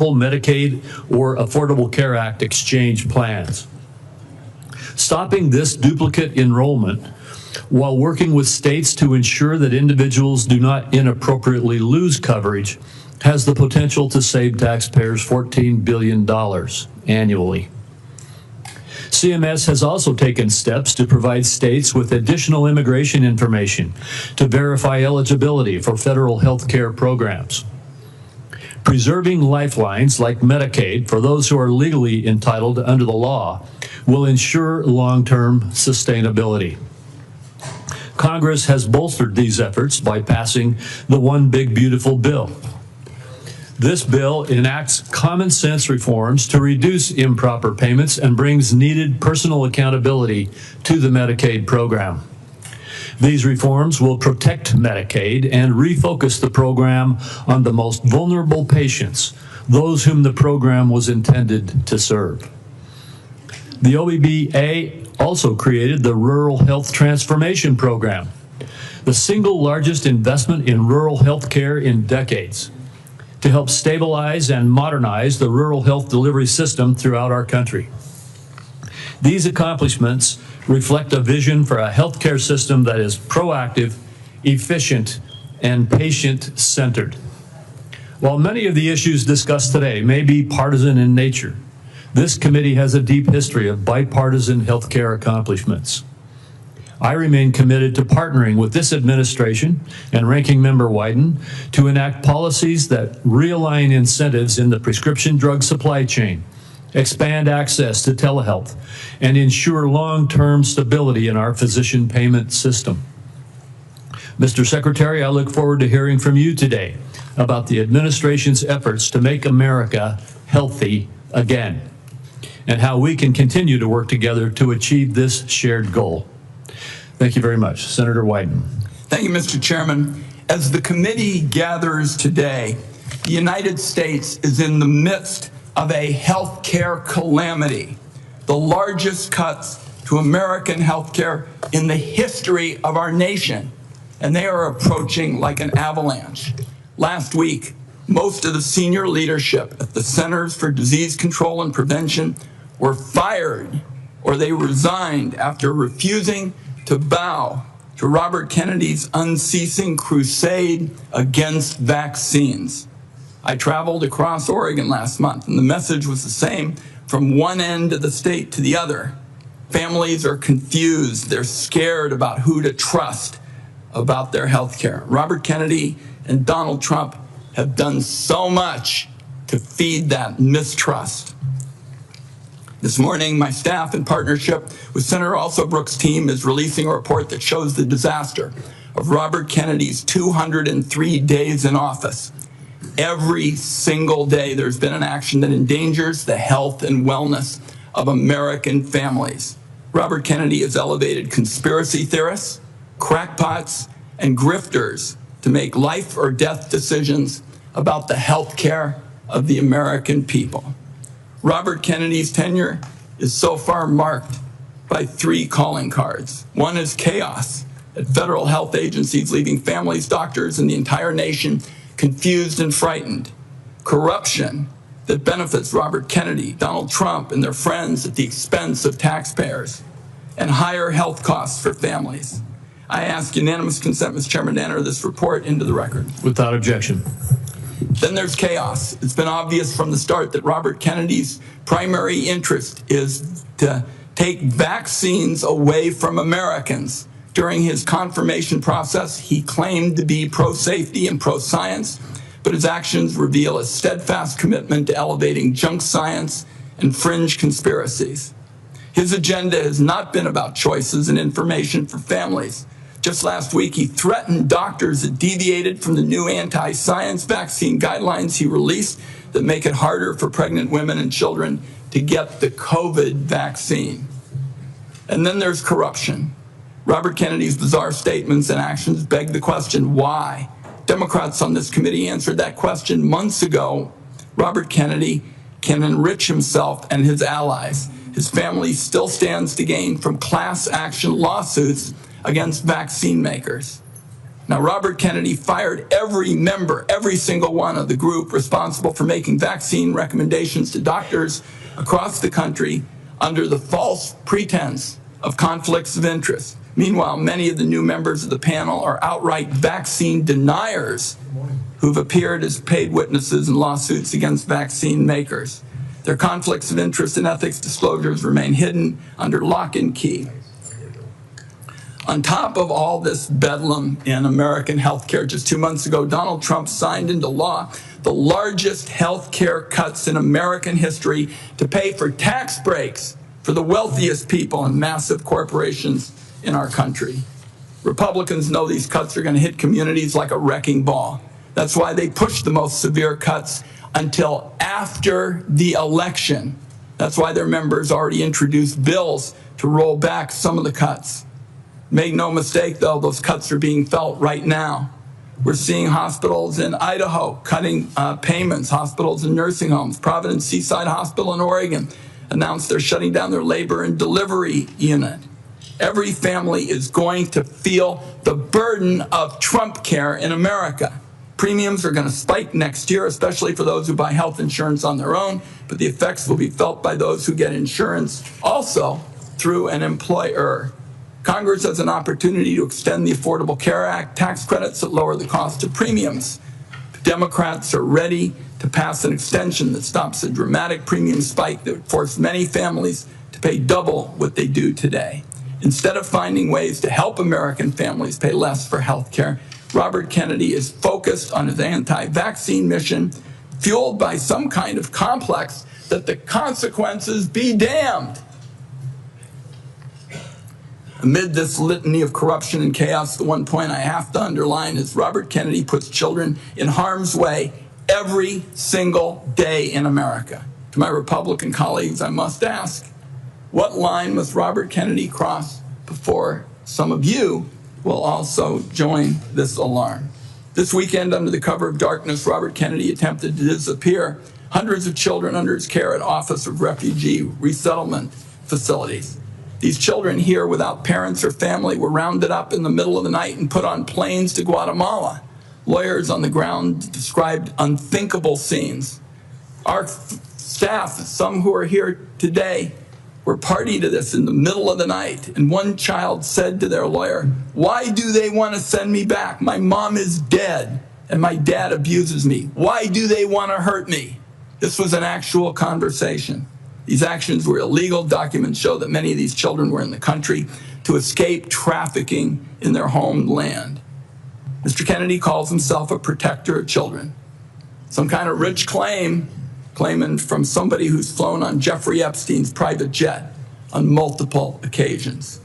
Medicaid or Affordable Care Act exchange plans. Stopping this duplicate enrollment while working with states to ensure that individuals do not inappropriately lose coverage has the potential to save taxpayers $14 billion annually. CMS has also taken steps to provide states with additional immigration information to verify eligibility for federal health care programs. Preserving lifelines like Medicaid for those who are legally entitled under the law will ensure long-term sustainability. Congress has bolstered these efforts by passing the One Big Beautiful Bill. This bill enacts common sense reforms to reduce improper payments and brings needed personal accountability to the Medicaid program. These reforms will protect Medicaid and refocus the program on the most vulnerable patients, those whom the program was intended to serve. The OBBA also created the Rural Health Transformation Program, the single largest investment in rural health care in decades, to help stabilize and modernize the rural health delivery system throughout our country. These accomplishments reflect a vision for a healthcare system that is proactive, efficient, and patient-centered. While many of the issues discussed today may be partisan in nature, this committee has a deep history of bipartisan healthcare accomplishments. I remain committed to partnering with this administration and Ranking Member Wyden to enact policies that realign incentives in the prescription drug supply chain, expand access to telehealth, and ensure long-term stability in our physician payment system. Mr. Secretary, I look forward to hearing from you today about the administration's efforts to make America healthy again, and how we can continue to work together to achieve this shared goal. Thank you very much. Senator Wyden. Thank you, Mr. Chairman. As the committee gathers today, the United States is in the midst of a health care calamity, the largest cuts to American health care in the history of our nation, and they are approaching like an avalanche. Last week, most of the senior leadership at the Centers for Disease Control and Prevention were fired or they resigned after refusing to bow to Robert Kennedy's unceasing crusade against vaccines. I traveled across Oregon last month, and the message was the same from one end of the state to the other. Families are confused. They're scared about who to trust about their health care. Robert Kennedy and Donald Trump have done so much to feed that mistrust. This morning, my staff, in partnership with Senator Alsobrooks' team, is releasing a report that shows the disaster of Robert Kennedy's 203 days in office. Every single day, there's been an action that endangers the health and wellness of American families. Robert Kennedy has elevated conspiracy theorists, crackpots, and grifters to make life or death decisions about the health care of the American people. Robert Kennedy's tenure is so far marked by 3 calling cards. One is chaos at federal health agencies, leaving families, doctors, and the entire nation confused and frightened. Corruption that benefits Robert Kennedy, Donald Trump, and their friends at the expense of taxpayers, and higher health costs for families. I ask unanimous consent, Mr. Chairman, to enter this report into the record. Without objection. Then there's chaos. It's been obvious from the start that Robert Kennedy's primary interest is to take vaccines away from Americans. During his confirmation process, he claimed to be pro-safety and pro-science, but his actions reveal a steadfast commitment to elevating junk science and fringe conspiracies. His agenda has not been about choices and information for families. Just last week, he threatened doctors that deviated from the new anti-science vaccine guidelines he released that make it harder for pregnant women and children to get the COVID vaccine. And then there's corruption. Robert Kennedy's bizarre statements and actions beg the question, why? Democrats on this committee answered that question months ago. Robert Kennedy can enrich himself and his allies. His family still stands to gain from class action lawsuits against vaccine makers. Now, Robert Kennedy fired every member, every single one of the group responsible for making vaccine recommendations to doctors across the country under the false pretense of conflicts of interest. Meanwhile, many of the new members of the panel are outright vaccine deniers who've appeared as paid witnesses in lawsuits against vaccine makers. Their conflicts of interest and ethics disclosures remain hidden under lock and key. On top of all this bedlam in American healthcare, just 2 months ago, Donald Trump signed into law the largest healthcare cuts in American history to pay for tax breaks for the wealthiest people and massive corporations in our country. Republicans know these cuts are going to hit communities like a wrecking ball. That's why they pushed the most severe cuts until after the election. That's why their members already introduced bills to roll back some of the cuts. Make no mistake, though, those cuts are being felt right now. We're seeing hospitals in Idaho cutting payments, hospitals and nursing homes. Providence Seaside Hospital in Oregon announced they're shutting down their labor and delivery unit. Every family is going to feel the burden of Trump care in America. Premiums are going to spike next year, especially for those who buy health insurance on their own, but the effects will be felt by those who get insurance also through an employer. Congress has an opportunity to extend the Affordable Care Act tax credits that lower the cost of premiums. Democrats are ready to pass an extension that stops a dramatic premium spike that would force many families to pay double what they do today. Instead of finding ways to help American families pay less for health care, Robert Kennedy is focused on his anti-vaccine mission, fueled by some kind of complex that the consequences be damned. Amid this litany of corruption and chaos, the one point I have to underline is Robert Kennedy puts children in harm's way every single day in America. To my Republican colleagues, I must ask, what line must Robert Kennedy cross before some of you will also join this alarm? This weekend, under the cover of darkness, Robert Kennedy attempted to disappear hundreds of children under his care at Office of Refugee Resettlement facilities. These children here without parents or family were rounded up in the middle of the night and put on planes to Guatemala. Lawyers on the ground described unthinkable scenes. Our staff, some who are here today, were party to this in the middle of the night. And one child said to their lawyer, "Why do they want to send me back? My mom is dead and my dad abuses me. Why do they want to hurt me?" This was an actual conversation. These actions were illegal. Documents show that many of these children were in the country to escape trafficking in their homeland. Mr. Kennedy calls himself a protector of children. Some kind of rich claiming from somebody who's flown on Jeffrey Epstein's private jet on multiple occasions.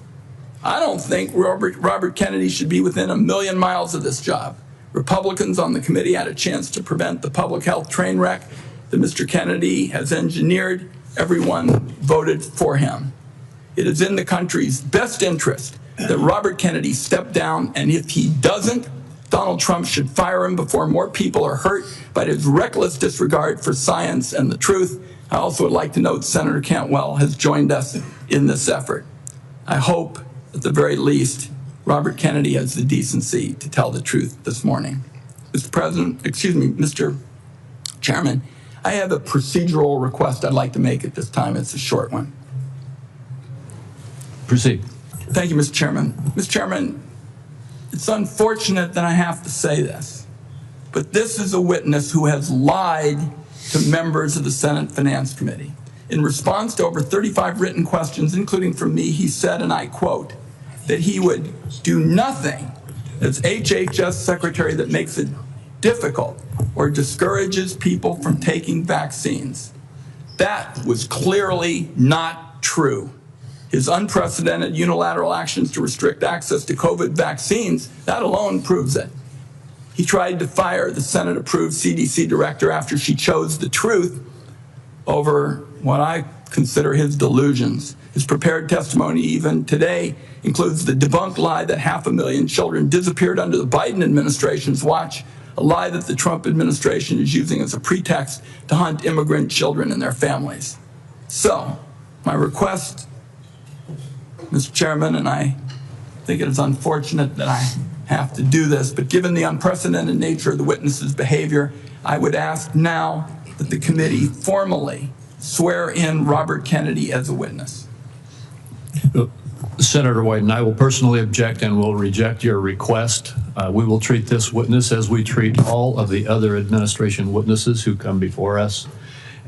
I don't think Robert Kennedy should be within 1,000,000 miles of this job. Republicans on the committee had a chance to prevent the public health train wreck that Mr. Kennedy has engineered. Everyone voted for him. It is in the country's best interest that Robert Kennedy step down, and if he doesn't, Donald Trump should fire him before more people are hurt by his reckless disregard for science and the truth. I also would like to note Senator Cantwell has joined us in this effort. I hope, at the very least, Robert Kennedy has the decency to tell the truth this morning. Mr. Chairman, I have a procedural request I'd like to make at this time. It's a short one. Proceed. Thank you, Mr. Chairman. Mr. Chairman, it's unfortunate that I have to say this, but this is a witness who has lied to members of the Senate Finance Committee. In response to over 35 written questions, including from me, he said, and I quote, that he would do nothing as HHS Secretary that makes it difficult or discourages people from taking vaccines. That was clearly not true. His unprecedented unilateral actions to restrict access to COVID vaccines, that alone proves it. He tried to fire the Senate-approved CDC director after she chose the truth over what I consider his delusions. His prepared testimony even today includes the debunked lie that 500,000 children disappeared under the Biden administration's watch, a lie that the Trump administration is using as a pretext to hunt immigrant children and their families. So, my request, Mr. Chairman, and I think it is unfortunate that I have to do this, but given the unprecedented nature of the witness's behavior, I would ask now that the committee formally swear in Robert Kennedy as a witness. Senator White and I will personally object and will reject your request. We will treat this witness as we treat all of the other administration witnesses who come before us.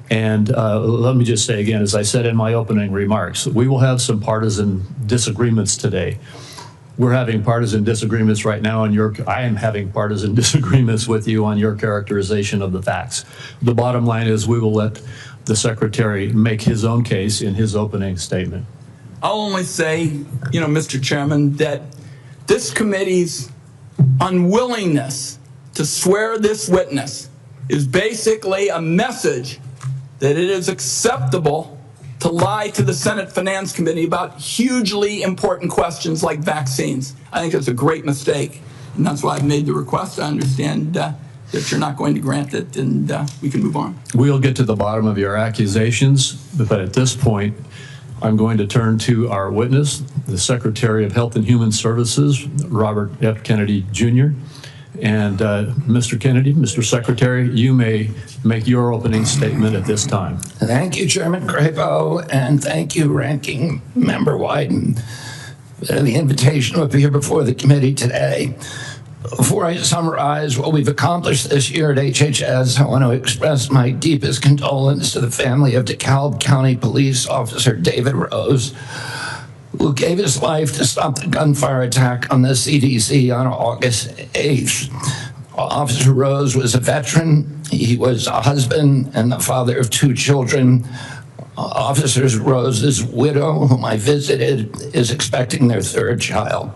And let me just say again, as I said in my opening remarks, we will have some partisan disagreements today. We're having partisan disagreements right now, and I am having partisan disagreements with you on your characterization of the facts. The bottom line is we will let the Secretary make his own case in his opening statement. I'll only say, Mr. Chairman, that this committee's unwillingness to swear this witness is basically a message that it is acceptable to lie to the Senate Finance Committee about hugely important questions like vaccines. I think it's a great mistake, and that's why I've made the request. I understand that you're not going to grant it, and we can move on. We'll get to the bottom of your accusations, but at this point, I'm going to turn to our witness, the Secretary of Health and Human Services, Robert F. Kennedy, Jr. And Mr. Kennedy, Mr. Secretary, you may make your opening statement at this time. Thank you, Chairman Crapo, and thank you, Ranking Member Wyden, for the invitation to appear before the committee today. Before I summarize what we've accomplished this year at HHS, I want to express my deepest condolence to the family of DeKalb County Police Officer David Rose, who gave his life to stop the gunfire attack on the CDC on August 8th. Officer Rose was a veteran. He was a husband and the father of 2 children. Officer Rose's widow, whom I visited, is expecting their 3rd child.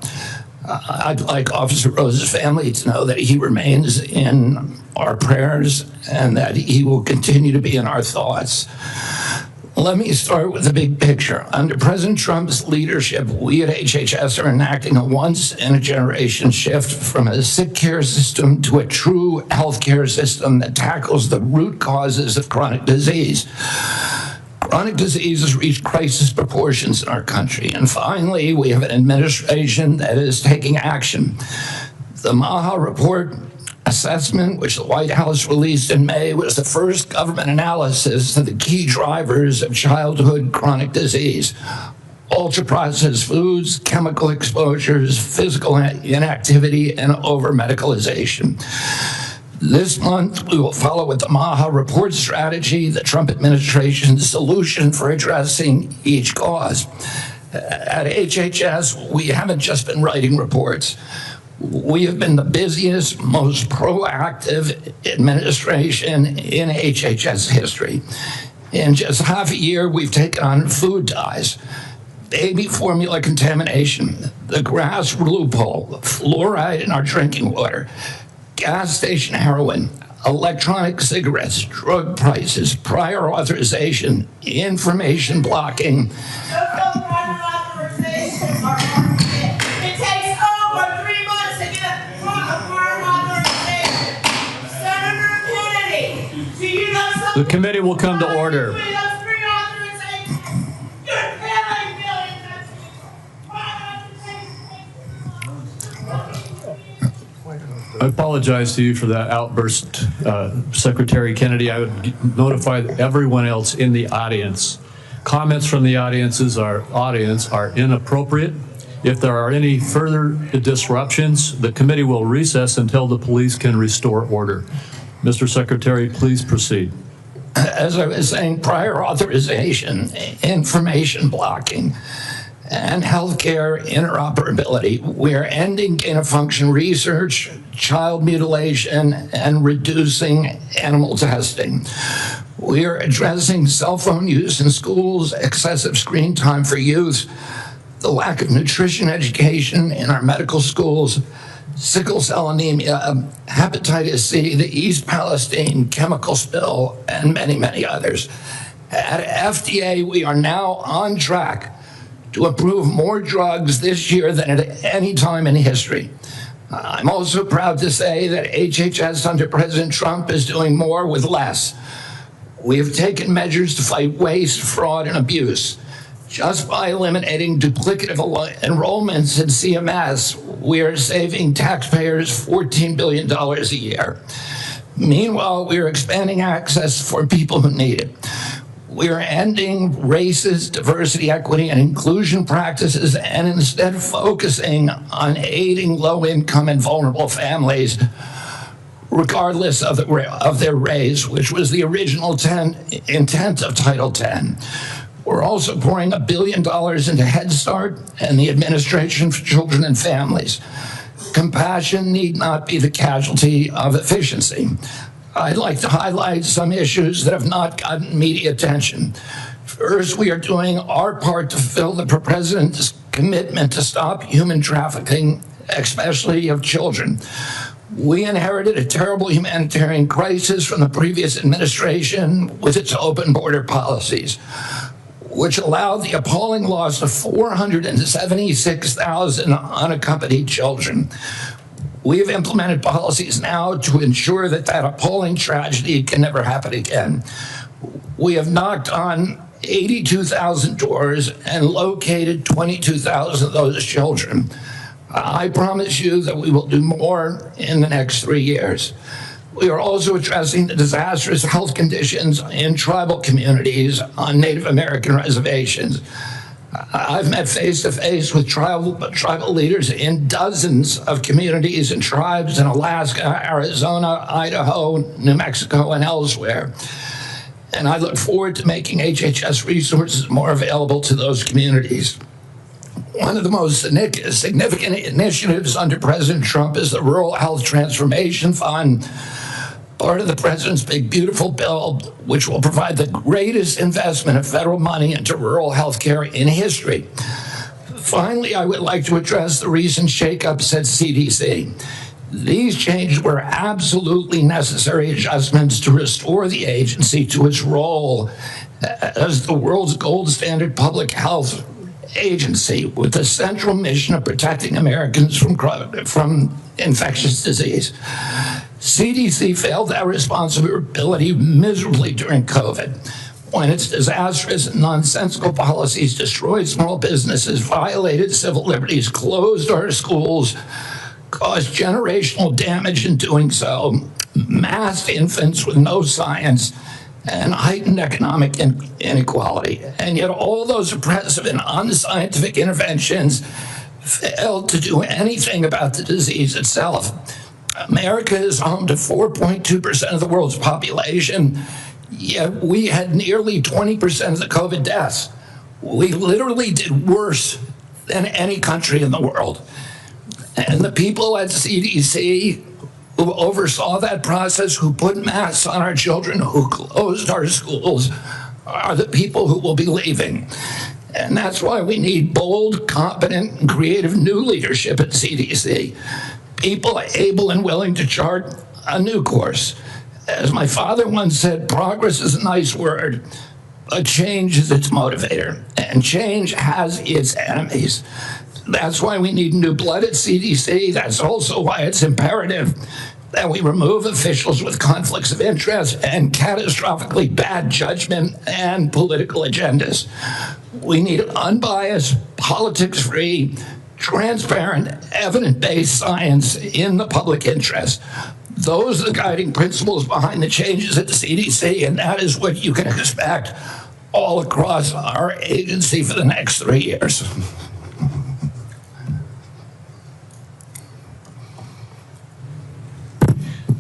I'd like Officer Rose's family to know that he remains in our prayers and that he will continue to be in our thoughts. Let me start with the big picture. Under President Trump's leadership, we at HHS are enacting a once-in-a-generation shift from a sick care system to a true healthcare system that tackles the root causes of chronic disease. Chronic diseases reach crisis proportions in our country. And finally, we have an administration that is taking action. The MAHA report assessment, which the White House released in May, was the first government analysis of the key drivers of childhood chronic disease: ultra-processed foods, chemical exposures, physical inactivity, and over-medicalization. This month, we will follow with the MAHA report strategy, the Trump administration's solution for addressing each cause. At HHS, we haven't just been writing reports. We have been the busiest, most proactive administration in HHS history. In just half a year, we've taken on food dyes, baby formula contamination, the grass loophole, fluoride in our drinking water, gas station heroin, electronic cigarettes, drug prices, prior authorization, information blocking. The committee will come to order. I apologize to you for that outburst, Secretary Kennedy. I would notify everyone else in the audience. Comments from the audience are inappropriate. If there are any further disruptions, the committee will recess until the police can restore order. Mr. Secretary, please proceed. As I was saying, prior authorization, information blocking, and healthcare interoperability. We're ending gain-of-function research, child mutilation, and reducing animal testing. We are addressing cell phone use in schools, excessive screen time for youth, the lack of nutrition education in our medical schools, sickle cell anemia, hepatitis C, the East Palestine chemical spill, and many, many others. At FDA, we are now on track to approve more drugs this year than at any time in history. I'm also proud to say that HHS under President Trump is doing more with less. We have taken measures to fight waste, fraud, and abuse. Just by eliminating duplicative enrollments in CMS, we are saving taxpayers $14 billion a year. Meanwhile, we are expanding access for people who need it. We are ending racist diversity, equity, and inclusion practices and instead focusing on aiding low-income and vulnerable families, regardless of their race, which was the original intent of Title X. We're also pouring $1 billion into Head Start and the Administration for Children and Families. Compassion need not be the casualty of efficiency. I'd like to highlight some issues that have not gotten media attention. First, we are doing our part to fulfill the President's commitment to stop human trafficking, especially of children. We inherited a terrible humanitarian crisis from the previous administration with its open border policies, which allowed the appalling loss of 476,000 unaccompanied children. We have implemented policies now to ensure that that appalling tragedy can never happen again. We have knocked on 82,000 doors and located 22,000 of those children. I promise you that we will do more in the next 3 years. We are also addressing the disastrous health conditions in tribal communities on Native American reservations. I've met face-to-face with tribal leaders in dozens of communities and tribes in Alaska, Arizona, Idaho, New Mexico, and elsewhere. And I look forward to making HHS resources more available to those communities. One of the most significant initiatives under President Trump is the Rural Health Transformation Fund, part of the President's Big Beautiful Bill, which will provide the greatest investment of federal money into rural health care in history. Finally, I would like to address the recent shakeups at CDC. These changes were absolutely necessary adjustments to restore the agency to its role as the world's gold standard public health agency with the central mission of protecting Americans from infectious disease. CDC failed that responsibility miserably during COVID, when its disastrous and nonsensical policies destroyed small businesses, violated civil liberties, closed our schools, caused generational damage in doing so, massed infants with no science, and heightened economic inequality. And yet all those oppressive and unscientific interventions failed to do anything about the disease itself. America is home to 4.2% of the world's population, yet we had nearly 20% of the COVID deaths. We literally did worse than any country in the world. And the people at CDC who oversaw that process, who put masks on our children, who closed our schools, are the people who will be leaving. And that's why we need bold, competent, and creative new leadership at CDC. People able and willing to chart a new course. As my father once said, progress is a nice word, but change is its motivator, and change has its enemies. That's why we need new blood at CDC. That's also why it's imperative that we remove officials with conflicts of interest and catastrophically bad judgment and political agendas. We need unbiased, politics-free, transparent, evidence-based science in the public interest. Those are the guiding principles behind the changes at the CDC, and that is what you can expect all across our agency for the next 3 years.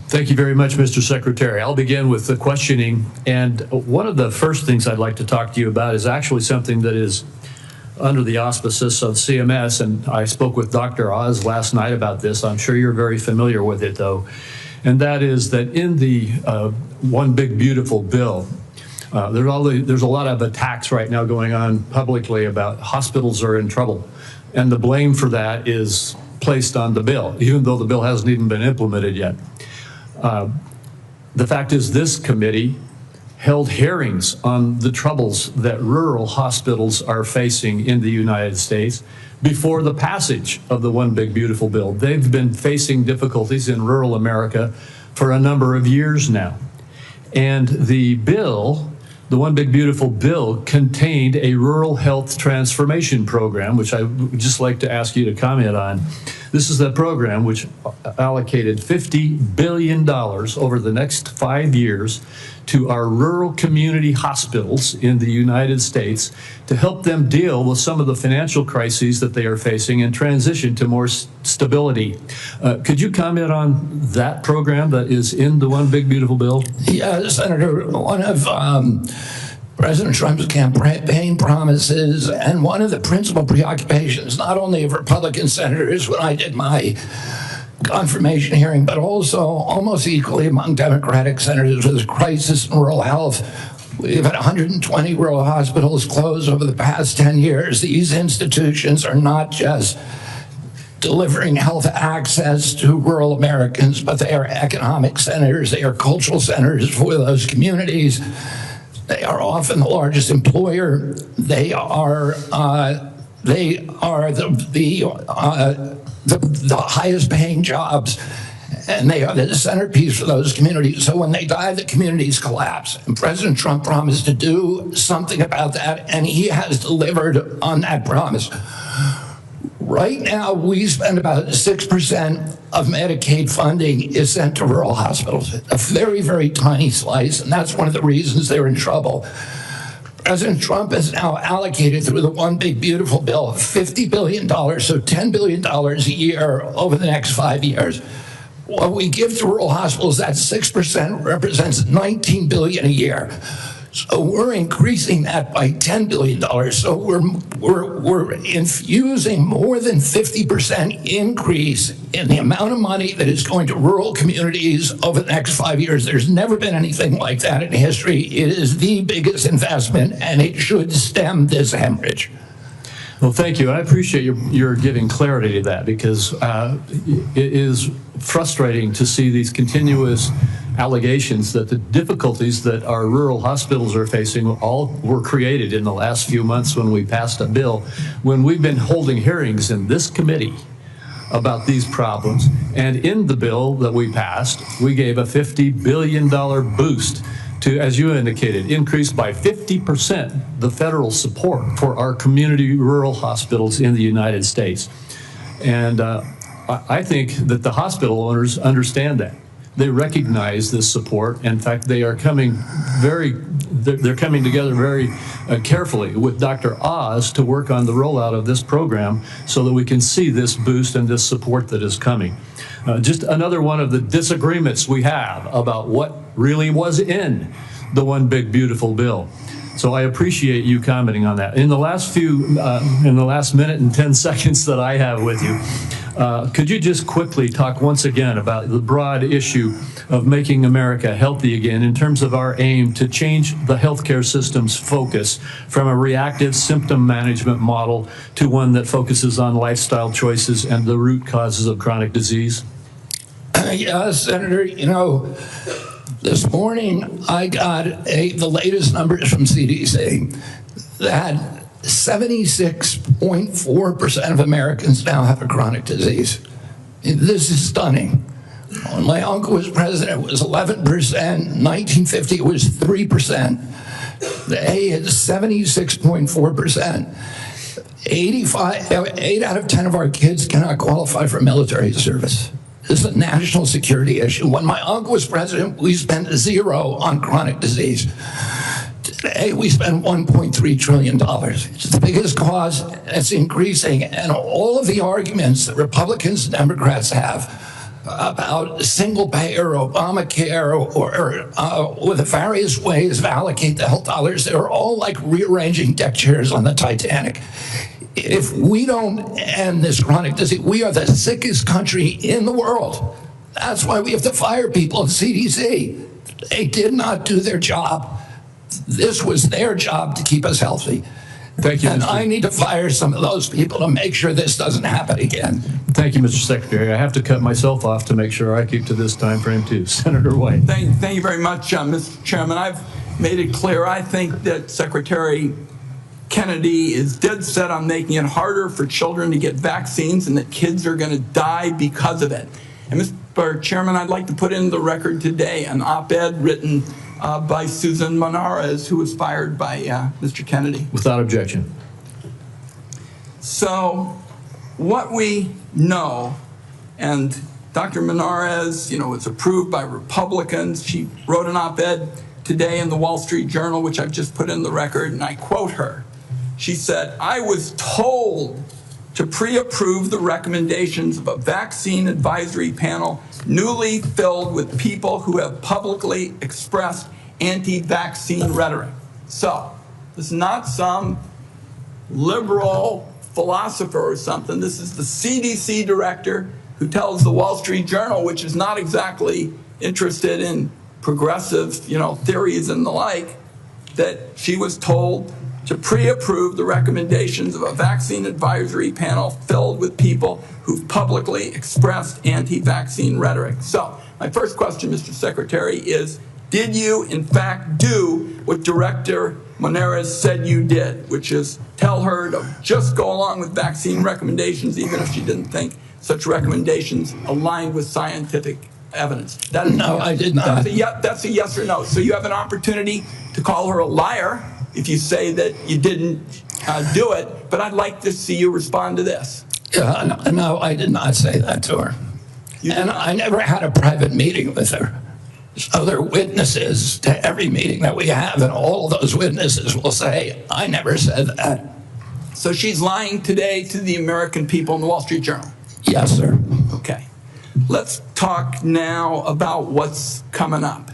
Thank you very much, Mr. Secretary. I'll begin with the questioning. And one of the first things I'd like to talk to you about is actually something that is under the auspices of CMS. And I spoke with Dr. Oz last night about this. I'm sure you're very familiar with it, though. And that is that in the One Big Beautiful Bill, there's a lot of attacks right now going on publicly about hospitals are in trouble. And the blame for that is placed on the bill, even though the bill hasn't even been implemented yet. The fact is, this committee held hearings on the troubles that rural hospitals are facing in the United States before the passage of the One Big Beautiful Bill. They've been facing difficulties in rural America for a number of years now. And the bill the One Big Beautiful Bill contained a rural health transformation program, which I would just like to ask you to comment on. This is that program which allocated $50 billion over the next 5 years to our rural community hospitals in the United States to help them deal with some of the financial crises that they are facing and transition to more stability. Could you comment on that program that is in the One Big Beautiful Bill? Yeah, Senator, one of President Trump's campaign promises and one of the principal preoccupations, not only of Republican senators when I did my confirmation hearing, but also almost equally among Democratic senators, with the crisis in rural health. We've had 120 rural hospitals close over the past 10 years. These institutions are not just delivering health access to rural Americans, but they are economic centers, they are cultural centers for those communities. They are often the largest employer. They are the highest paying jobs, and they are the centerpiece for those communities. So when they die, the communities collapse. And President Trump promised to do something about that, and he has delivered on that promise. Right now, we spend about 6% of Medicaid funding is sent to rural hospitals, a very, very tiny slice, and that's one of the reasons they're in trouble. President Trump has now allocated through the One Big Beautiful Bill $50 billion, so $10 billion a year over the next 5 years. What we give to rural hospitals, that 6% represents $19 billion a year. So we're increasing that by $10 billion. So we're infusing more than 50% increase in the amount of money that is going to rural communities over the next 5 years. There's never been anything like that in history. It is the biggest investment, and it should stem this hemorrhage. Well, thank you. I appreciate your giving clarity to that, because it is frustrating to see these continuous allegations that the difficulties that our rural hospitals are facing all were created in the last few months when we passed a bill, when we've been holding hearings in this committee about these problems. And in the bill that we passed, we gave a $50 billion boost to, as you indicated, increase by 50% the federal support for our community rural hospitals in the United States. And I think that the hospital owners understand that. They recognize this support. In fact, they are coming they're coming together very carefully with Dr. Oz to work on the rollout of this program so that we can see this boost and this support that is coming. Just another one of the disagreements we have about what really was in the One Big Beautiful Bill. So I appreciate you commenting on that. In the last minute and 10 seconds that I have with you, could you just quickly talk once again about the broad issue of making America healthy again in terms of our aim to change the healthcare system's focus from a reactive symptom management model to one that focuses on lifestyle choices and the root causes of chronic disease? Yeah, Senator, this morning I got the latest numbers from CDC that 76.4% of Americans now have a chronic disease. This is stunning. When my uncle was president, it was 11%. 1950, it was 3%. Today, it's 76.4%. 8 out of 10 of our kids cannot qualify for military service. This is a national security issue. When my uncle was president, we spent $0 on chronic disease. Today, we spend $1.3 trillion. It's the biggest cause. It's increasing. And all of the arguments that Republicans and Democrats have about single payer, Obamacare, or the various ways of allocate the health dollars, they're all like rearranging deck chairs on the Titanic. If we don't end this chronic disease, we are the sickest country in the world. That's why we have to fire people at CDC. They did not do their job. This was their job to keep us healthy. Thank you, and I need to fire some of those people to make sure this doesn't happen again. Thank you, Mr. Secretary. I have to cut myself off to make sure I keep to this time frame too. Senator White. Thank you very much, Mr. Chairman. I've made it clear. I think that Secretary Kennedy is dead set on making it harder for children to get vaccines, and that kids are going to die because of it. And Mr. Chairman, I'd like to put into the record today an op-ed written by Susan Monarez, who was fired by Mr. Kennedy. Without objection. So what we know, and Dr. Monarez, was approved by Republicans. She wrote an op-ed today in the Wall Street Journal, which I've just put in the record, and I quote her. She said, "I was told to pre-approve the recommendations of a vaccine advisory panel newly filled with people who have publicly expressed anti-vaccine rhetoric." So this is not some liberal philosopher or something. This is the CDC director who tells the Wall Street Journal, which is not exactly interested in progressive, theories and the like, that she was told to pre-approve the recommendations of a vaccine advisory panel filled with people who've publicly expressed anti-vaccine rhetoric. So my first question, Mr. Secretary, is, did you in fact do what Director Monarez said you did, which is tell her to just go along with vaccine recommendations even if she didn't think such recommendations aligned with scientific evidence? That is No, I did not. That's a yes or no. So you have an opportunity to call her a liar if you say that you didn't do it, but I'd like to see you respond to this. No, I did not say that to her. And I never had a private meeting with her. So there are witnesses to every meeting that we have, and all of those witnesses will say, I never said that. So she's lying today to the American people in the Wall Street Journal? Yes, sir. Okay. Let's talk now about what's coming up,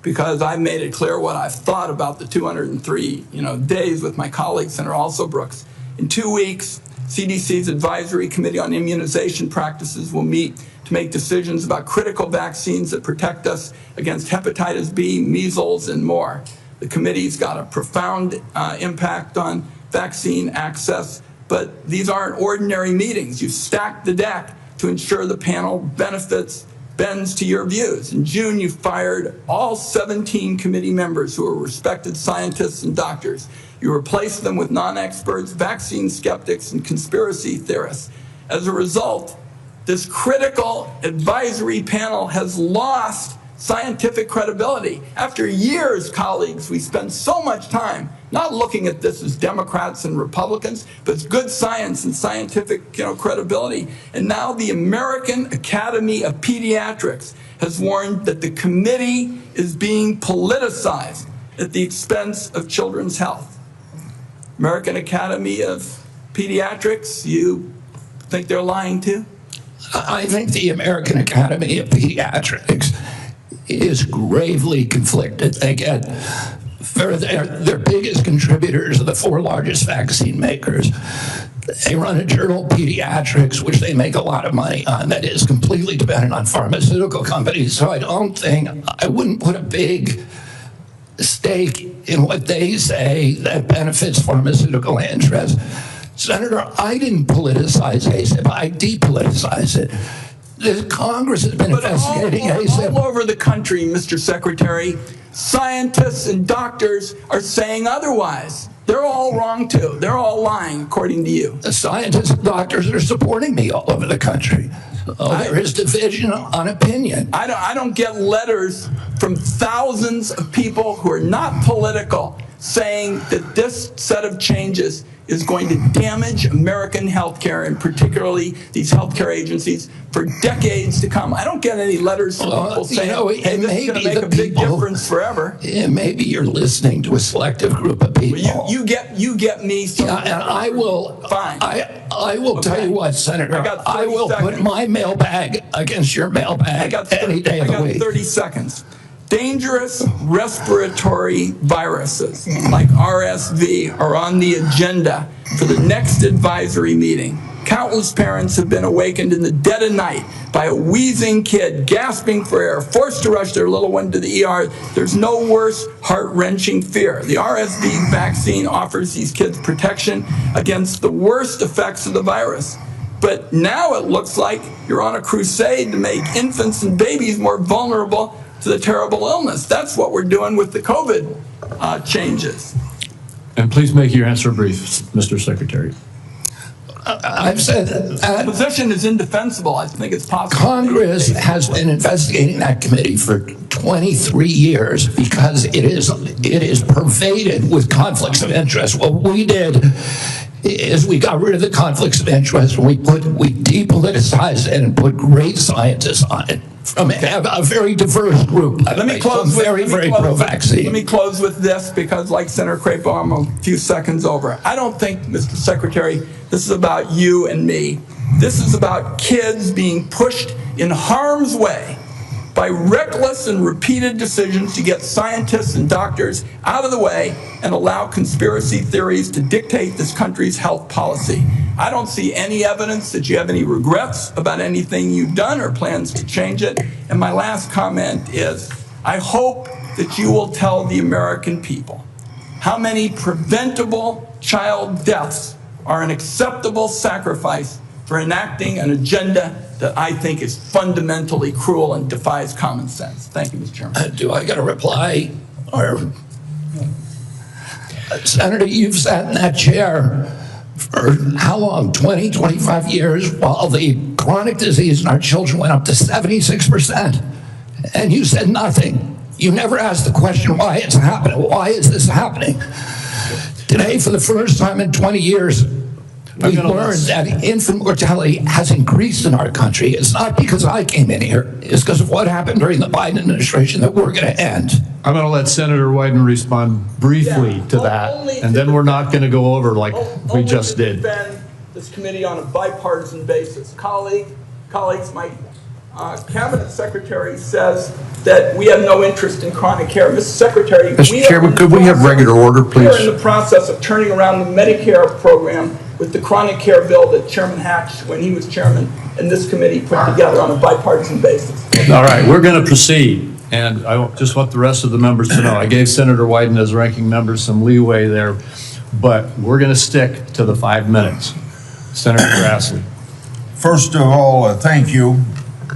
because I made it clear what I've thought about the 203 days with my colleague, Senator Also Brooks. In 2 weeks, CDC's Advisory Committee on Immunization Practices will meet to make decisions about critical vaccines that protect us against hepatitis B, measles, and more. The committee's got a profound impact on vaccine access, but these aren't ordinary meetings. You've stacked the deck to ensure the panel bends to your views. In June, you fired all 17 committee members who are respected scientists and doctors. You replaced them with non-experts, vaccine skeptics, and conspiracy theorists. As a result, this critical advisory panel has lost scientific credibility. After years, colleagues, we spend so much time not looking at this as Democrats and Republicans, but as good science and scientific credibility. And now the American Academy of Pediatrics has warned that the committee is being politicized at the expense of children's health. American Academy of Pediatrics, you think they're lying too? I think the American Academy of Pediatrics is gravely conflicted. They get, for their biggest contributors are the 4 largest vaccine makers. They run a journal, Pediatrics, which they make a lot of money on, that is completely dependent on pharmaceutical companies. So I wouldn't put a big stake in what they say that benefits pharmaceutical interests. Senator, I didn't politicize ASIP, I depoliticized it. The Congress has been investigating ASIP. All over the country, Mr. Secretary, scientists and doctors are saying otherwise. They're all wrong too. They're all lying, according to you. The scientists and doctors are supporting me all over the country. There is division on opinion. I don't get letters from thousands of people who are not political saying that this set of changes is going to damage American healthcare, and particularly these healthcare agencies, for decades to come. I don't get any letters from people saying, hey, this is going to make a big difference forever. Maybe you're listening to a selective group of people. Well, you get me. Yeah, and I will. Fine. I will tell you what, Senator. I will put my mailbag against your mailbag any day of the week. 30 seconds. Dangerous respiratory viruses like RSV are on the agenda for the next advisory meeting. Countless parents have been awakened in the dead of night by a wheezing kid gasping for air, forced to rush their little one to the ER. There's no worse heart-wrenching fear. The RSV vaccine offers these kids protection against the worst effects of the virus. But now it looks like you're on a crusade to make infants and babies more vulnerable to the terrible illness. That's what we're doing with the COVID changes. And please make your answer brief, Mr. Secretary. I've said that. The position is indefensible. I think it's possible. Congress has been investigating that committee for 23 years because it is pervaded with conflicts of interest. What we did is we got rid of the conflicts of interest and we depoliticized it and put great scientists on it from a very diverse group. Let me close with very pro-vaccine. Let me close with this because, like Senator Crapo, I'm a few seconds over. I don't think, Mr. Secretary, this is about you and me. This is about kids being pushed in harm's way by reckless and repeated decisions to get scientists and doctors out of the way and allow conspiracy theories to dictate this country's health policy. I don't see any evidence that you have any regrets about anything you've done or plans to change it. And my last comment is, I hope that you will tell the American people how many preventable child deaths are an acceptable sacrifice for enacting an agenda that I think is fundamentally cruel and defies common sense. Thank you, Mr. Chairman. Do I get a reply? Or, Senator, you've sat in that chair for how long? 20, 25 years, while the chronic disease in our children went up to 76%. And you said nothing. You never asked the question why it's happening. Why is this happening? Today, for the first time in 20 years, we learned that infant mortality has increased in our country. It's not because I came in here. It's because of what happened during the Biden administration that we're going to end. I'm going to let Senator Wyden respond briefly to that, and then we're not going to go over like we just did. Defend this committee on a bipartisan basis. Colleagues, my cabinet secretary says that we have no interest in chronic care. Mr. Secretary, Mr. Chairman, could we have regular order, please? We're in the process of turning around the Medicare program with the chronic care bill that Chairman Hatch, when he was chairman, and this committee put together on a bipartisan basis. All right, we're going to proceed. And I just want the rest of the members to know, I gave Senator Wyden as ranking member some leeway there, but we're going to stick to the 5 minutes. Senator Grassley. First of all, thank you.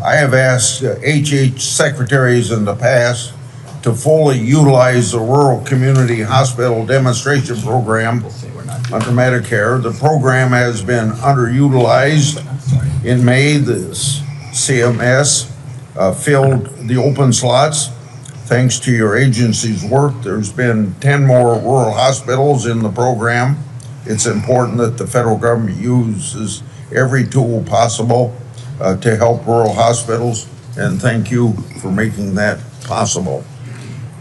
I have asked HH secretaries in the past to fully utilize the Rural Community Hospital Demonstration Program under Medicare. The program has been underutilized. In May, the CMS filled the open slots. Thanks to your agency's work, there's been 10 more rural hospitals in the program. It's important that the federal government uses every tool possible to help rural hospitals, and thank you for making that possible.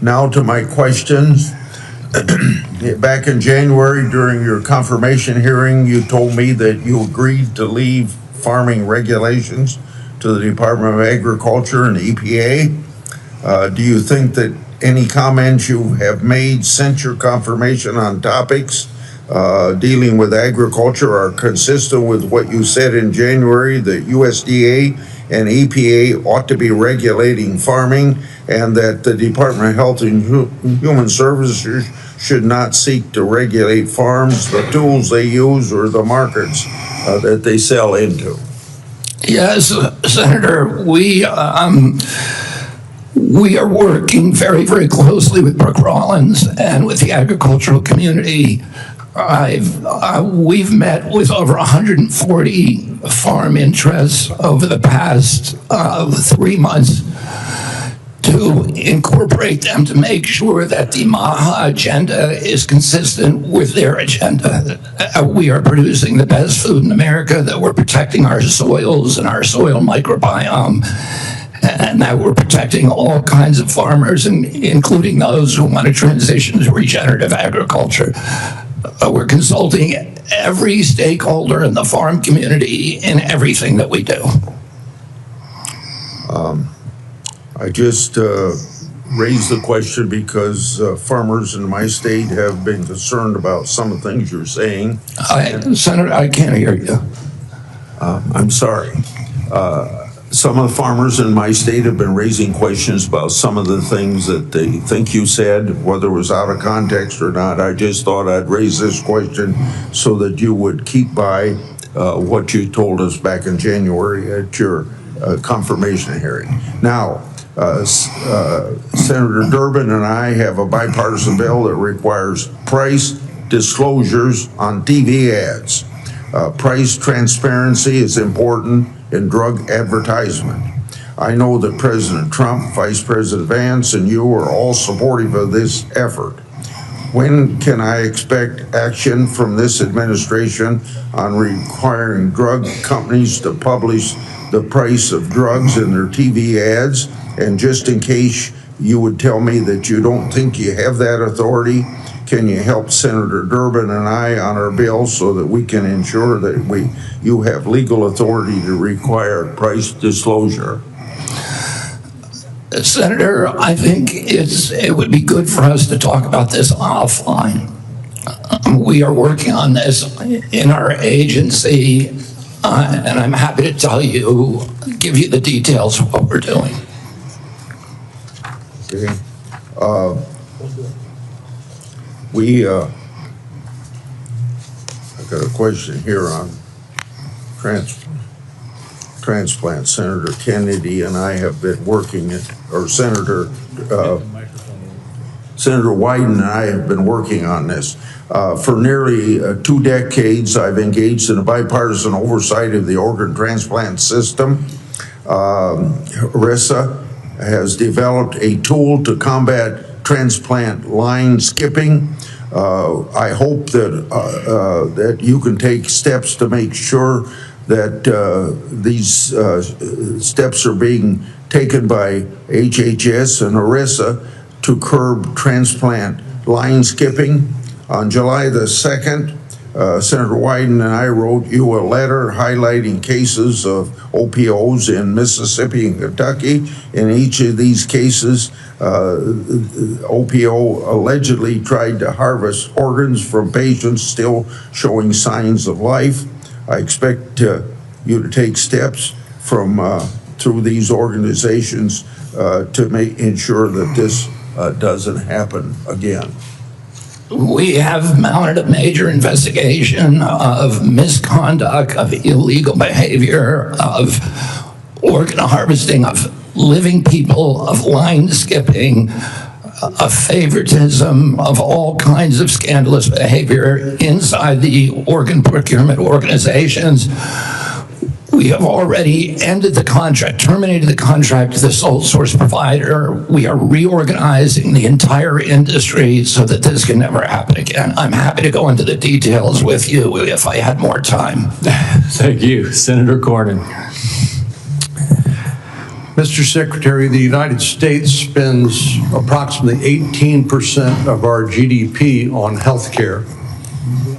Now to my questions. Back in January, during your confirmation hearing, you told me that you agreed to leave farming regulations to the Department of Agriculture and EPA. Do you think that any comments you have made since your confirmation on topics dealing with agriculture are consistent with what you said in January, that USDA and EPA ought to be regulating farming, and that the Department of Health and Human Services should not seek to regulate farms, the tools they use, or the markets that they sell into? Yes, Senator, we are working very, very closely with Brooke Rollins and with the agricultural community. We've met with over 140 farm interests over the past 3 months to incorporate them to make sure that the MAHA agenda is consistent with their agenda. We are producing the best food in America, that we're protecting our soils and our soil microbiome, and that we're protecting all kinds of farmers, including those who want to transition to regenerative agriculture. We're consulting every stakeholder in the farm community in everything that we do. I just raised the question because farmers in my state have been concerned about some of the things you're saying. Senator, I can't hear you. I'm sorry. Some of the farmers in my state have been raising questions about some of the things that they think you said, whether it was out of context or not. I just thought I'd raise this question so that you would keep by what you told us back in January at your confirmation hearing. Now, Senator Durbin and I have a bipartisan bill that requires price disclosures on TV ads. Price transparency is important in drug advertisement. I know that President Trump, Vice President Vance, and you are all supportive of this effort. When can I expect action from this administration on requiring drug companies to publish the price of drugs in their TV ads? And just in case you would tell me that you don't think you have that authority, can you help Senator Durbin and I on our bill so that we can ensure that you have legal authority to require price disclosure? Senator, I think it would be good for us to talk about this offline. We are working on this in our agency, and I'm happy to give you the details of what we're doing. Okay. I got a question here on transplant. Senator Kennedy and I have been working, or Senator Wyden and I have been working on this. For nearly 2 decades, I've engaged in a bipartisan oversight of the organ transplant system. ERISA has developed a tool to combat transplant line skipping. I hope that you can take steps to make sure that these steps are being taken by HHS and ERISA to curb transplant line skipping. On July the 2nd, Senator Wyden and I wrote you a letter highlighting cases of OPOs in Mississippi and Kentucky. In each of these cases, OPO allegedly tried to harvest organs from patients still showing signs of life. I expect you to take steps through these organizations to ensure that this doesn't happen again. We have mounted a major investigation of misconduct, of illegal behavior, of organ harvesting, of living people, of line skipping, of favoritism, of all kinds of scandalous behavior inside the organ procurement organizations. We have already ended the contract, terminated the contract with the sole source provider. We are reorganizing the entire industry so that this can never happen again. I'm happy to go into the details with you if I had more time. Thank you. Senator Cornyn. Mr. Secretary, the United States spends approximately 18% of our GDP on health care,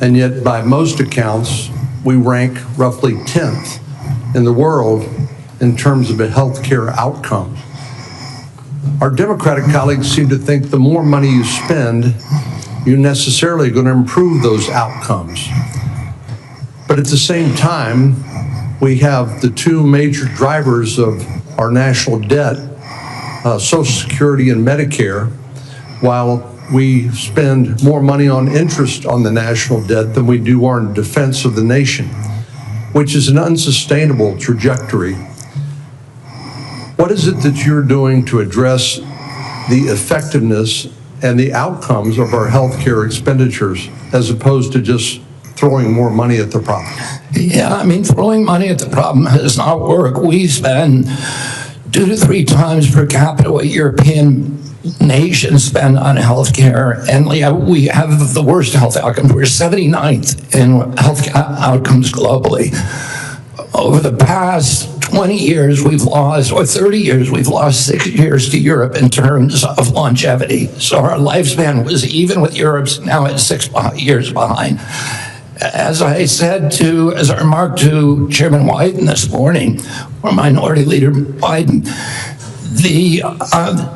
and yet by most accounts, we rank roughly 10th in the world in terms of a health care outcome. Our Democratic colleagues seem to think the more money you spend, you're necessarily going to improve those outcomes. But at the same time, we have the two major drivers of our national debt, Social Security and Medicare, while we spend more money on interest on the national debt than we do on defense of the nation, which is an unsustainable trajectory. What is it that you're doing to address the effectiveness and the outcomes of our healthcare expenditures as opposed to just throwing more money at the problem? Yeah, I mean, throwing money at the problem does not work. We spend 2 to 3 times per capita what European nations spend on healthcare, and we have the worst health outcomes. We're 79th in health outcomes globally. Over the past 20 years, we've lost, or 30 years, we've lost 6 years to Europe in terms of longevity. So our lifespan was even with Europe's, now it's 6 years behind. As I remarked to Chairman Wyden this morning, or Minority Leader Biden,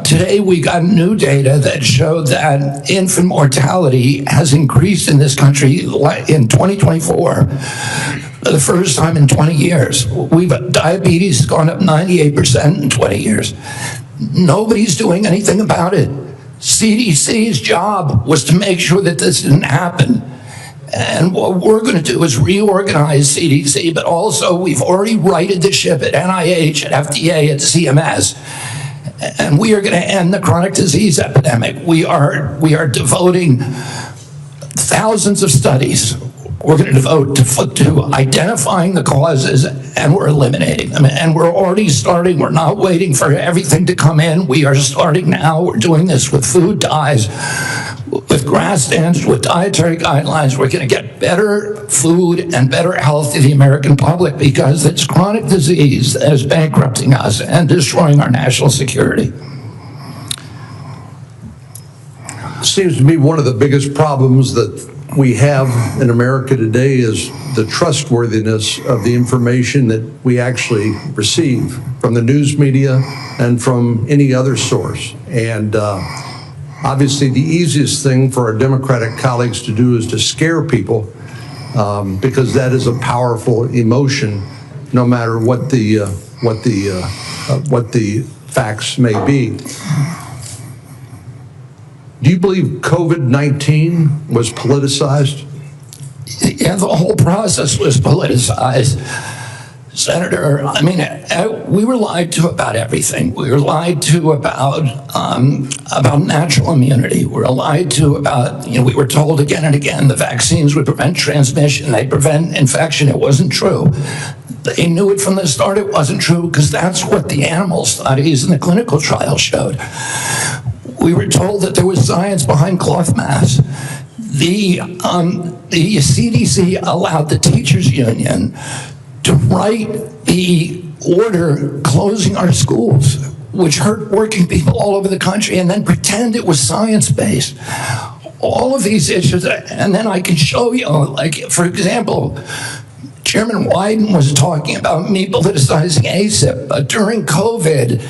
today we got new data that showed that infant mortality has increased in this country in 2024 for the first time in 20 years. Diabetes has gone up 98% in 20 years. Nobody's doing anything about it. CDC's job was to make sure that this didn't happen. And what we're going to do is reorganize CDC, but also we've already righted the ship at NIH, at FDA, at CMS. And we are going to end the chronic disease epidemic. We are devoting thousands of studies. We're going to devote to identifying the causes, and we're eliminating them. And we're already starting. We're not waiting for everything to come in. We are starting now. We're doing this with food dyes, with grass stands, with dietary guidelines. We're going to get better food and better health to the American public, because it's chronic disease that is bankrupting us and destroying our national security. Seems to me one of the biggest problems that we have in America today is the trustworthiness of the information that we actually receive from the news media and from any other source. And obviously the easiest thing for our Democratic colleagues to do is to scare people, because that is a powerful emotion, no matter what the facts may be. Do you believe COVID-19 was politicized? Yeah, the whole process was politicized. Senator, I mean, we were lied to about everything. We were lied to about natural immunity. We were lied to about, we were told again and again the vaccines would prevent transmission, they prevent infection. It wasn't true. They knew it from the start. It wasn't true, because that's what the animal studies and the clinical trials showed. We were told that there was science behind cloth masks. The CDC allowed the teachers union to write the order closing our schools, which hurt working people all over the country, and then pretend it was science-based. All of these issues, and then I can show you, like, for example, Chairman Wyden was talking about me politicizing ACIP, but during COVID,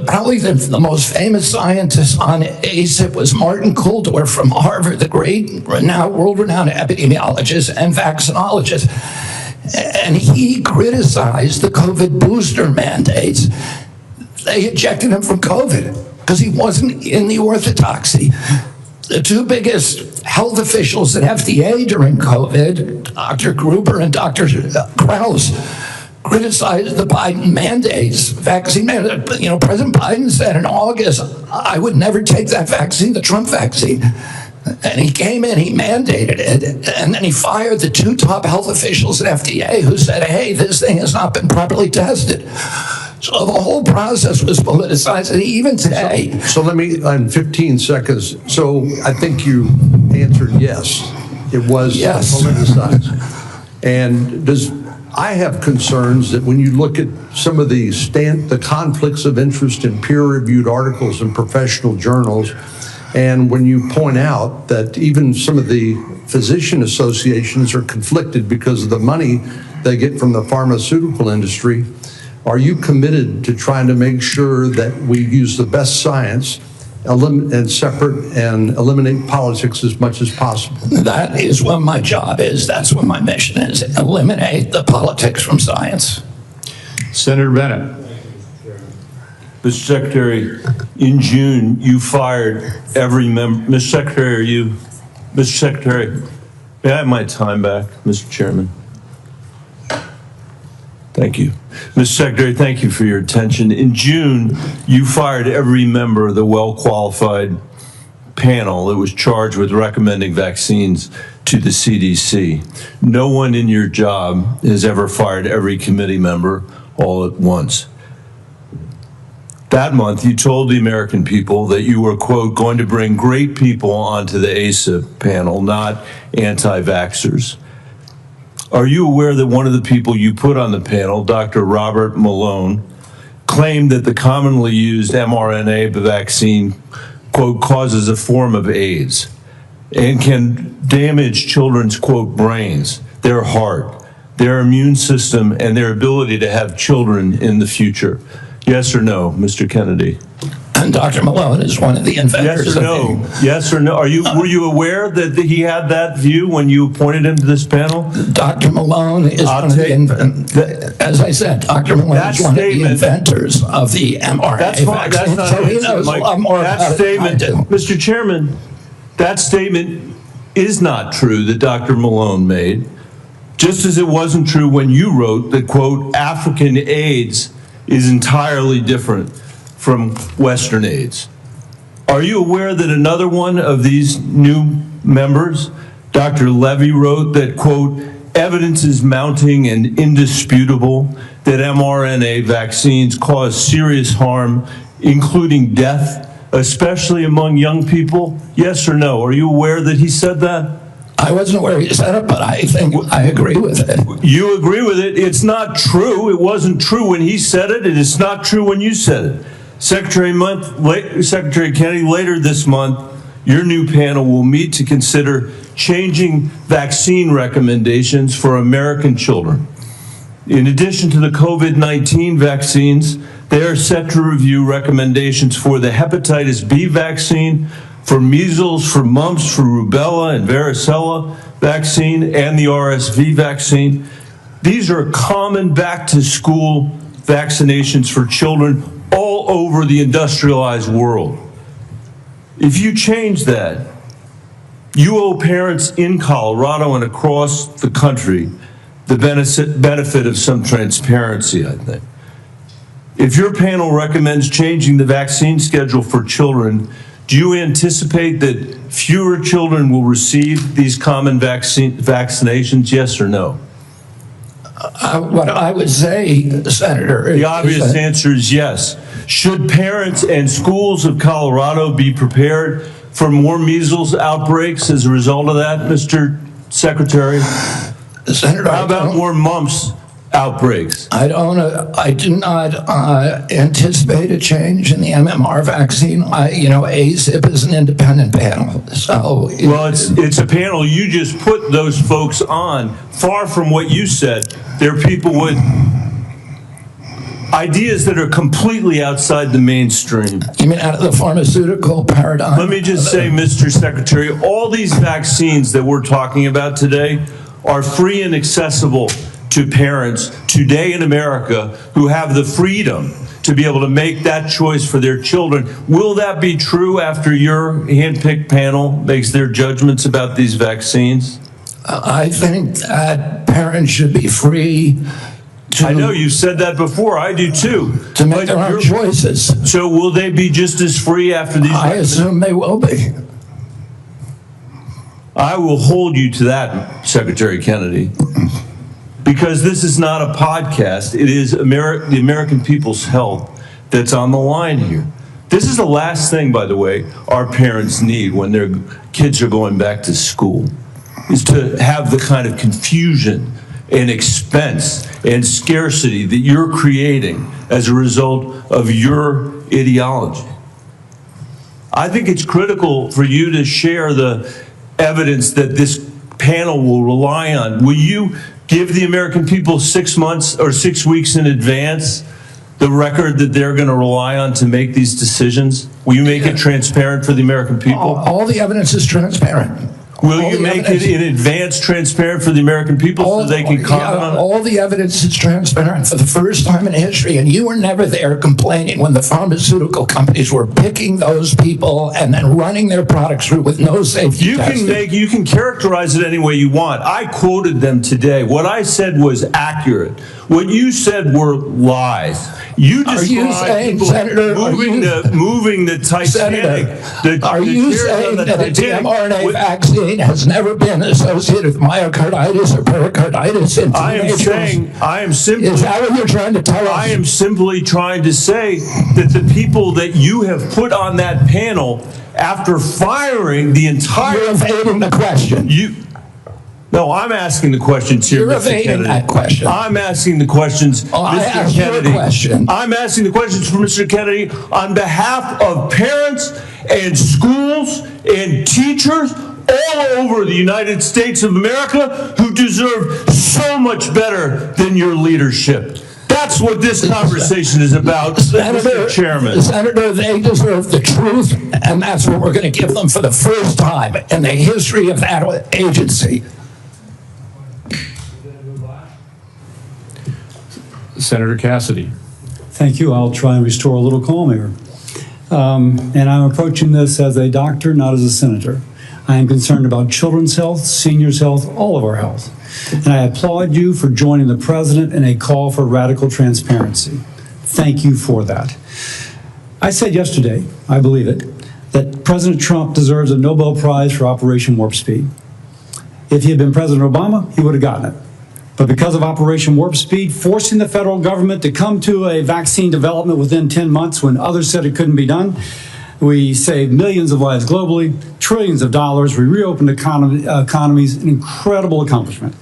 probably the most famous scientist on ACIP was Martin Kulldorff from Harvard, the great, world-renowned epidemiologist and vaccinologist. And he criticized the COVID booster mandates. They ejected him from COVID because he wasn't in the orthodoxy. The two biggest health officials at FDA during COVID, Dr. Gruber and Dr. Krause, criticized the Biden mandates, vaccine mandate. President Biden said in August, I would never take that vaccine, the Trump vaccine. And he came in, he mandated it, and then he fired the two top health officials at FDA who said, hey, this thing has not been properly tested. So the whole process was politicized, and even today. So let me, in 15 seconds, so I think you answered yes. It was politicized. And I have concerns that when you look at some of the conflicts of interest in peer-reviewed articles in professional journals, and when you point out that even some of the physician associations are conflicted because of the money they get from the pharmaceutical industry, are you committed to trying to make sure that we use the best science and separate and eliminate politics as much as possible? That is what my job is. That's what my mission is. Eliminate the politics from science. Senator Bennett. Mr. Secretary, in June, you fired every member. Mr. Secretary, may I have my time back, Mr. Chairman? Thank you. Mr. Secretary, thank you for your attention. In June, you fired every member of the well-qualified panel that was charged with recommending vaccines to the CDC. No one in your job has ever fired every committee member all at once. That month, you told the American people that you were, quote, going to bring great people onto the ACIP panel, not anti-vaxxers. Are you aware that one of the people you put on the panel, Dr. Robert Malone, claimed that the commonly used mRNA vaccine, quote, causes a form of AIDS and can damage children's, quote, brains, their heart, their immune system, and their ability to have children in the future? Yes or no, Mr. Kennedy? And Dr. Malone is one of the inventors. Yes or no? Yes or no? Were you aware that he had that view when you appointed him to this panel? Dr. Malone is one of the inventors. As I said, Dr. Malone is one of the inventors of the mRNA vaccine. That's so he knows a lot more about it than I do. Mr. Chairman, that statement is not true that Dr. Malone made, just as it wasn't true when you wrote that, quote, African AIDS is entirely different from Western AIDS. Are you aware that another one of these new members, Dr. Levy wrote that, quote, evidence is mounting and indisputable that mRNA vaccines cause serious harm, including death, especially among young people? Yes or no? Are you aware that he said that? I wasn't aware he said it, but I think I agree with it. You agree with it? It's not true. It wasn't true when he said it, and it's not true when you said it. Secretary Kennedy, later this month, your new panel will meet to consider changing vaccine recommendations for American children. In addition to the COVID-19 vaccines, they are set to review recommendations for the hepatitis B vaccine, for measles, for mumps, for rubella and varicella vaccine, and the RSV vaccine. These are common back-to-school vaccinations for children all over the industrialized world. If you change that, you owe parents in Colorado and across the country the benefit of some transparency, I think. If your panel recommends changing the vaccine schedule for children, do you anticipate that fewer children will receive these common vaccinations, yes or no? What I would say, Senator, the obvious answer is yes. Should parents and schools of Colorado be prepared for more measles outbreaks as a result of that, Mr. Secretary? Senator, how about more mumps outbreaks? I do not anticipate a change in the MMR vaccine. ACIP is an independent panel, so. Well, it's a panel you just put those folks on. Far from what you said, they're people with ideas that are completely outside the mainstream. You mean out of the pharmaceutical paradigm? Let me just say, Mr. Secretary, all these vaccines that we're talking about today are free and accessible to parents today in America who have the freedom to be able to make that choice for their children. Will that be true after your handpicked panel makes their judgments about these vaccines? I think that parents should be free to... I know you said that before. I do too. To make their own choices. So will they be just as free after these I assume they will be. I will hold you to that, Secretary Kennedy. Because this is not a podcast. It is the American people's health that's on the line here. This is the last thing, by the way, our parents need when their kids are going back to school, is to have the kind of confusion and expense and scarcity that you're creating as a result of your ideology. I think it's critical for you to share the evidence that this panel will rely on. Will you give the American people 6 months or 6 weeks in advance the record that they're going to rely on to make these decisions? Will you make it transparent for the American people? All the evidence is transparent. Will you make it in advance transparent for the American people so they can comment on it? All the evidence is transparent for the first time in history, and you were never there complaining when the pharmaceutical companies were picking those people and then running their products through with no safety testing. You can characterize it any way you want. I quoted them today. What I said was accurate. What you said were lies. You described people moving the Titanic. Are you saying that the mRNA vaccine has never been associated with myocarditis or pericarditis in teenagers? I am simply. Is that what you're trying to tell us? I am simply trying to say that the people that you have put on that panel, after firing the entire. You're evading the question. No, I'm asking the questions here, You're Mr. Kennedy. evading that question. I'm asking the questions, Mr. Kennedy. I'm asking the questions for Mr. Kennedy on behalf of parents and schools and teachers all over the United States of America who deserve so much better than your leadership. That's what this conversation is about, Mr. Chairman. Senator, they deserve the truth, and that's what we're going to give them for the first time in the history of that agency. Senator Cassidy. Thank you. I'll try and restore a little calm here. And I'm approaching this as a doctor, not as a senator. I am concerned about children's health, seniors' health, all of our health. And I applaud you for joining the president in a call for radical transparency. Thank you for that. I said yesterday, I believe it, that President Trump deserves a Nobel Prize for Operation Warp Speed. If he had been President Obama, he would have gotten it. But because of Operation Warp Speed, forcing the federal government to come to a vaccine development within 10 months when others said it couldn't be done, we saved millions of lives globally, trillions of dollars. We reopened economies, an incredible accomplishment.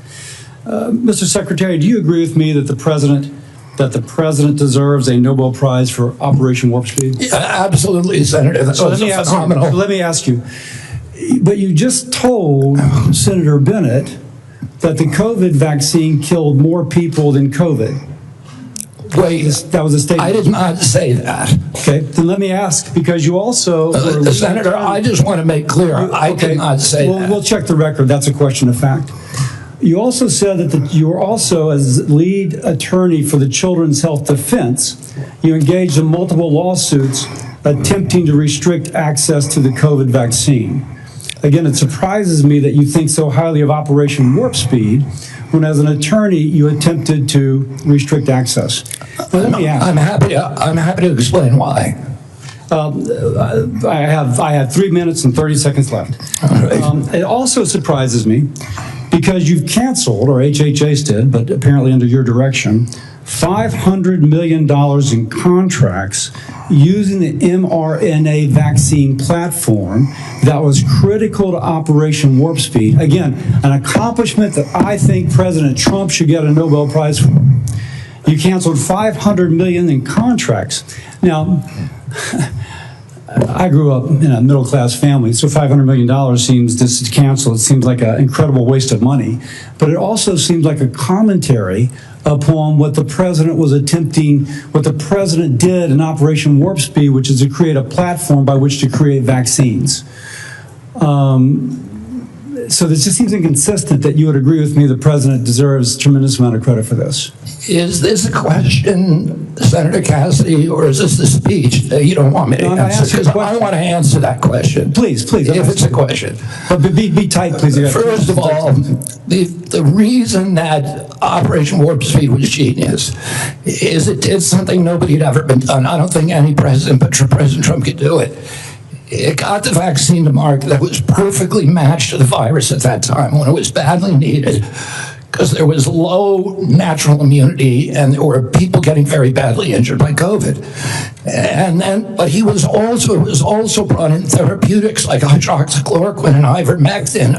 Mr. Secretary, do you agree with me that the president deserves a Nobel Prize for Operation Warp Speed? Yeah, absolutely, Senator. That was phenomenal. Let me ask you, but you just told Senator Bennett that the COVID vaccine killed more people than COVID. Wait, that was a statement. I did not say that. Okay, then let me ask, because you also... Senator, I just want to make clear, I did not say that. We'll check the record. That's a question of fact. You also said that you were also, as lead attorney for the Children's Health Defense, you engaged in multiple lawsuits attempting to restrict access to the COVID vaccine. Again, it surprises me that you think so highly of Operation Warp Speed when, as an attorney, you attempted to restrict access. Now, let me ask. I'm happy to explain why. I have 3 minutes and 30 seconds left. Right. It also surprises me because you've canceled, or HHS did, but apparently under your direction, $500 million in contracts using the mRNA vaccine platform that was critical to Operation Warp Speed. Again, an accomplishment that I think President Trump should get a Nobel Prize for. You canceled $500 million in contracts. Now, I grew up in a middle-class family, so $500 million seems, this is canceled, it seems like an incredible waste of money. But it also seems like a commentary upon what the president was attempting, what the president did in Operation Warp Speed, which is to create a platform by which to create vaccines. So this just seems inconsistent that you would agree with me the president deserves a tremendous amount of credit for this. Is this a question, Senator Cassidy, or is this the speech that you don't want me to answer? Because I want to answer that question. Please. If it's a question. But be tight, please. First of all, the reason that Operation Warp Speed was genius is it did something nobody had ever been done. I don't think any president, but President Trump could do it. It got the vaccine to market that was perfectly matched to the virus at that time when it was badly needed, because there was low natural immunity and there were people getting very badly injured by COVID. But it was also brought in therapeutics like hydroxychloroquine and ivermectin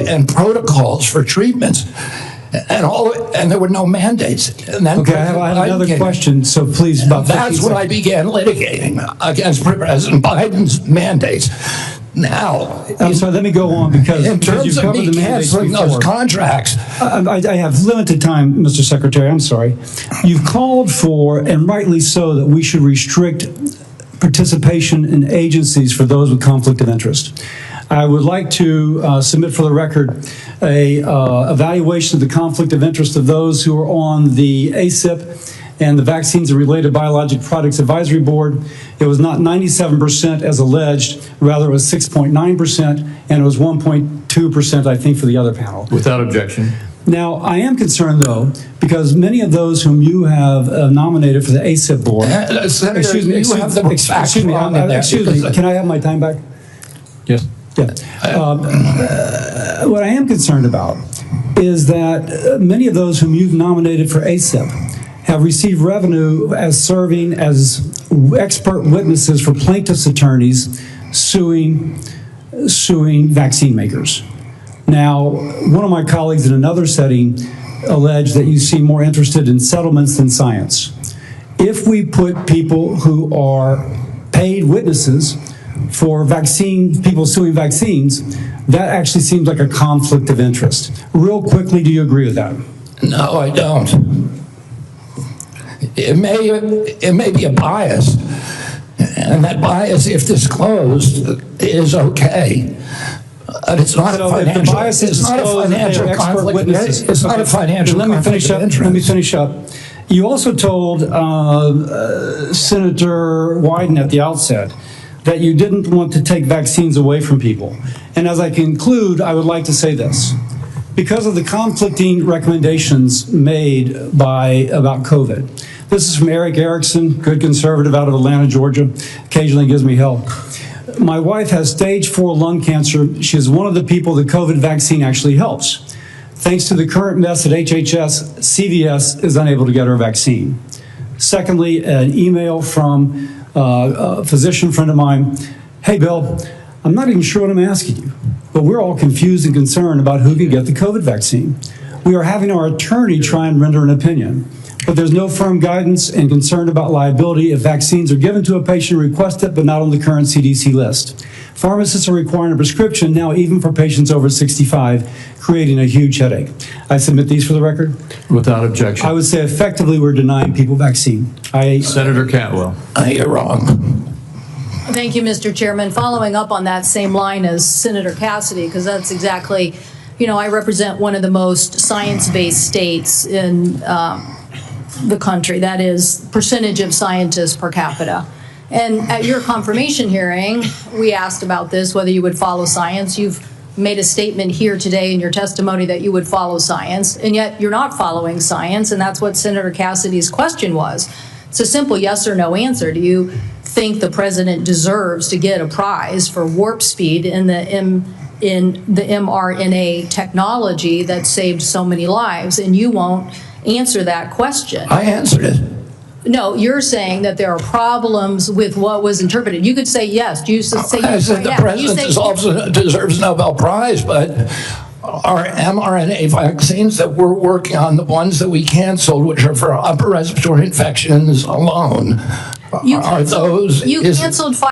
and protocols for treatments. And there were no mandates. And then okay, I have another question, so please. That's when I began litigating against President Biden's mandates. Now, I'm sorry, let me go on because in terms you've of covered me the mandates canceling before. those contracts. I have limited time, Mr. Secretary, I'm sorry. You've called for, and rightly so, that we should restrict participation in agencies for those with conflict of interest. I would like to submit for the record a evaluation of the conflict of interest of those who are on the ACIP and the Vaccines and Related Biologic Products Advisory Board. It was not 97% as alleged, rather it was 6.9%, and it was 1.2%, I think, for the other panel. Without objection. Now, I am concerned, though, because many of those whom you have nominated for the ACIP board... Senator, excuse me, can I have my time back? Yes. Yeah. What I am concerned about is that many of those whom you've nominated for ACIP have received revenue as serving as expert witnesses for plaintiffs' attorneys suing vaccine makers. Now, one of my colleagues in another setting alleged that you seem more interested in settlements than science. If we put people who are paid witnesses for people suing vaccines, that actually seems like a conflict of interest. Real quickly, do you agree with that? No, I don't. It may be a bias, and that bias, if disclosed, is okay. But it's not a financial. It's not a financial conflict. It's not a financial conflict of interest. Let me finish up. You also told Senator Wyden at the outset that you didn't want to take vaccines away from people. And as I conclude, I would like to say this. Because of the conflicting recommendations made about COVID, this is from Eric Erickson, good conservative out of Atlanta, Georgia, occasionally gives me hell. My wife has stage 4 lung cancer. She is one of the people the COVID vaccine actually helps. Thanks to the current mess at HHS, CVS is unable to get her vaccine. Secondly, an email from a physician friend of mine. Hey, Bill, I'm not even sure what I'm asking you, but we're all confused and concerned about who can get the COVID vaccine. We are having our attorney try and render an opinion, but there's no firm guidance and concern about liability if vaccines are given to a patient who requests it but not on the current CDC list. Pharmacists are requiring a prescription now even for patients over 65, creating a huge headache. I submit these for the record. Without objection. I would say effectively we're denying people vaccine. Senator Cantwell. You're wrong. Thank you, Mr. Chairman. Following up on that same line as Senator Cassidy, because that's exactly, I represent one of the most science-based states in the country. That is percentage of scientists per capita. And at your confirmation hearing, we asked about this, whether you would follow science. You've made a statement here today in your testimony that you would follow science, and yet you're not following science, and that's what Senator Cassidy's question was. It's a simple yes or no answer. Do you think the president deserves to get a prize for warp speed in the mRNA technology that saved so many lives? And you won't answer that question. I answered it. No, you're saying that there are problems with what was interpreted. You could say yes. You should say I yes. said the president also deserves a Nobel Prize, but our mRNA vaccines that we're working on, the ones that we canceled, which are for upper respiratory infections alone, are those... You canceled